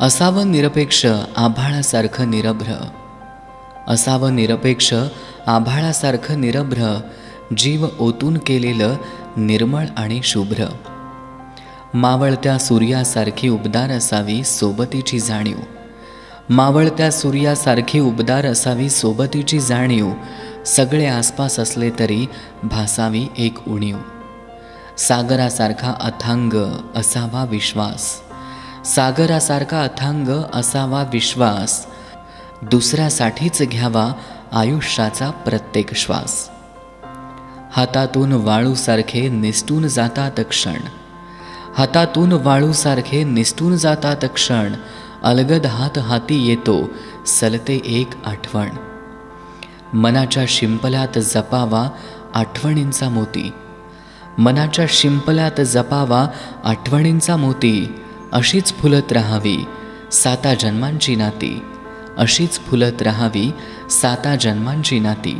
असावं निरपेक्ष आभाळासारखं निरभ्र, असावं निरपेक्ष आभाळासारखं निरभ्र, जीव ओतून केलेलं निर्मळ आणि शुभ्र. मावळत्या सूर्यासारखी उबदार असावी सोबतीची जाणीव, मावळत्या सूर्यासारखी उबदार असावी सोबतीची जाणीव, सगळे आसपास असले तरी भासावी एक उणीव. सागरासारखा अथांग असावा विश्वास, सागरासारखा अथांग असावा विश्वास, दुसऱ्यासाठीच घ्यावा आयुष्याचा प्रत्येक श्वास. हातातून वाळूसारखे निसटून जातात क्षण, हातातून वाळूसारखे निसटून जातात क्षण, अलगद हात हाती येतो सलते एक आठवण. मनाच्या शिंपल्यात जपावा आठवणींचा मोती, मनाच्या शिंपल्यात जपावा आठवणींचा मोती, अशीच फुलत राहावी साता जन्मांची नाती, अशीच फुलत राहावी साता जन्मांची नाती.